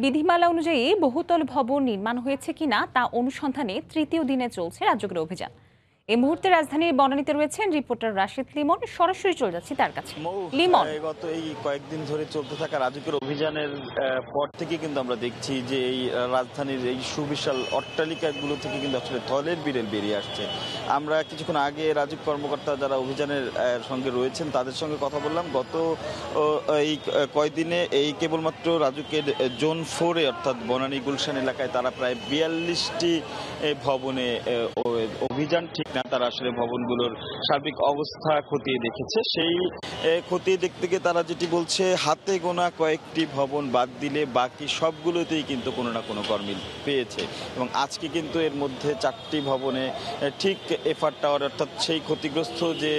বিধিমালা অনুযায়ী বহুতল ভবন নির্মাণ হয়েছে কিনা তা অনুসন্ধানে তৃতীয় দিনে চলছে রাজ্যের অভিযান। এই মুহূর্তে রাজধানীর বনানীতে রয়েছেন রিপোর্টার রাশিদ লিমন। সরাসরি চলে যাচ্ছি তার কাছে। লিমন, গত এই কয়েকদিন ধরে চলতে থাকা রাজুকের অভিযানের পর থেকে কিন্তু আমরা দেখছি যে এই রাজধানীর এই সুবিশাল অট্টালিকাগুলো থেকে কিন্তু আসলে থলের বিড়েল বেরিয়ে আসছে। আমরা কিছুক্ষণ আগে রাজুক কর্মকর্তা যারা অভিযানের সঙ্গে রয়েছেন তাদের সঙ্গে কথা বললাম। গত এই কয়েকদিনে এই কেবলমাত্র রাজুকের জোন 4-এ অর্থাৎ বনানী গুলশান এলাকায় তারা প্রায় 42টি ভবনে অভিযান ঠিক না, তারা আসলে ভবনগুলোর সার্বিক অবস্থা খতিয়ে দেখেছে। সেই খতিয়ে দেখতে গিয়ে তারা যেটি বলছে, হাতে গোনা কয়েকটি ভবন বাদ দিলে বাকি সবগুলোতেই কিন্তু কোনো না কোনো গরমিল পেয়েছে। এবং আজকে কিন্তু এর মধ্যে 4টি ভবনে ঠিক এফআর টাওয়ার অর্থাৎ সেই ক্ষতিগ্রস্ত যে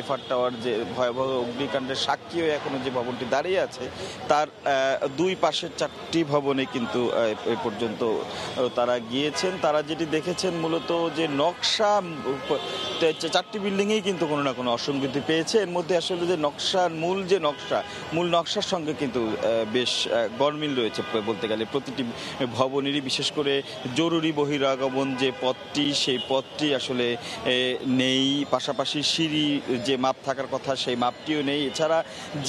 এফআর টাওয়ার যে ভয়াবহ অগ্নিকাণ্ডের সাক্ষী হয়ে এখনো যে ভবনটি দাঁড়িয়ে আছে তার দুই পাশের 4টি ভবনে কিন্তু এ পর্যন্ত তারা গিয়েছেন। তারা যেটি দেখেছেন মূলত যে নকশা, 4টি বিল্ডিংয়েই কিন্তু কোনো না কোনো অসঙ্গতি পেয়েছে। এর মধ্যে আসলে যে নকশার মূল নকশার সঙ্গে কিন্তু বেশ গরমিল রয়েছে বলতে গেলে। প্রতিটি ভবনেরই বিশেষ করে জরুরি বহিরাগমন যে পথটি, সেই পথটি আসলে নেই। পাশাপাশি সিঁড়ি যে মাপ থাকার কথা সেই মাপটিও নেই। এছাড়া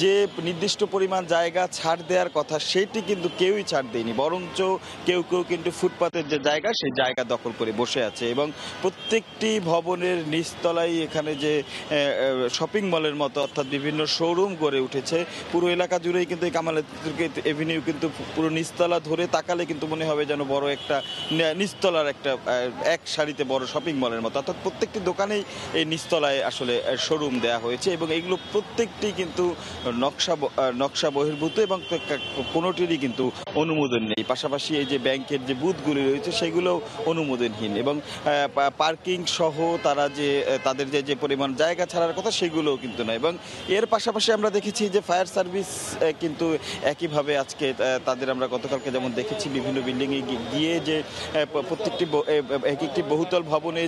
যে নির্দিষ্ট পরিমাণ জায়গা ছাড় দেওয়ার কথা সেটি কিন্তু কেউই ছাড় দেয়নি, বরঞ্চ কেউ কিন্তু ফুটপাতের যে জায়গা সেই জায়গা দখল করে বসে আছে। এবং প্রত্যেকটি ভবনের নিচতলায় এখানে যে শপিং মলের মতো অর্থাৎ বিভিন্ন শোরুম গড়ে উঠেছে। পুরো এলাকা জুড়েই কিন্তু এই কামাল এভিনিউ কিন্তু পুরো নিচতলা ধরে তাকালে কিন্তু মনে হবে যেন বড় একটা নিচতলার একটা এক সারিতে বড় শপিং মলের মতো। অর্থাৎ প্রত্যেকটি দোকানেই এই নিচতলায় আসলে শোরুম দেওয়া হয়েছে এবং এইগুলো প্রত্যেকটি কিন্তু নকশা বহির্ভূত এবং কোনোটিরই কিন্তু অনুমোদন নেই। পাশাপাশি এই যে ব্যাংকের যে বুথগুলি রয়েছে সেগুলোও অনুমোদনহীন এবং পার্কিং সহ তারা যে তাদের যে পরিমাণ জায়গা ছাড়ার কথা সেগুলোও কিন্তু নয়। এবং এর পাশাপাশি আমরা দেখেছি যে ফায়ার সার্ভিস কিন্তু একইভাবে আজকে তাদের আমরা গতকালকে যেমন দেখেছি বিভিন্ন বিল্ডিংয়ে গিয়ে যে প্রত্যেকটি একটি বহুতল ভবনে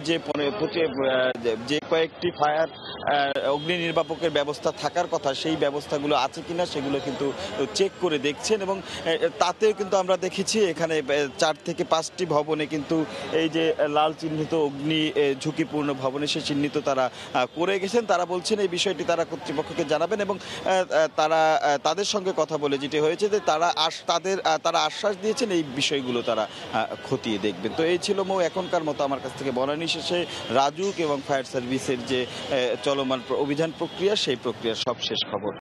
যে কয়েকটি ফায়ার অগ্নি নির্বাপকের ব্যবস্থা থাকার কথা সেই ব্যবস্থাগুলো আছে কিনা সেগুলো কিন্তু চেক করে দেখছেন। এবং তাতেও কিন্তু আমরা দেখেছি এখানে 4 থেকে 5টি ভবনে কিন্তু এই যে লাল চিহ্নিত অগ্নি ঝুঁকিপূর্ণ ভবনে সে চিহ্নিত তারা করে গেছেন। তারা বলছেন এই বিষয়টি তারা কর্তৃপক্ষকে জানাবেন এবং তাদের সঙ্গে কথা বলে যেটি হয়েছে যে তারা আশ্বাস দিয়েছেন এই বিষয়গুলো তারা খতিয়ে দেখবেন। তো এই ছিল এখনকার মতো আমার কাছ থেকে বনানী শেষে রাজুক এবং ফায়ার সার্ভিসের যে চলমান অভিযান প্রক্রিয়া সেই প্রক্রিয়ার সব শেষ খবর।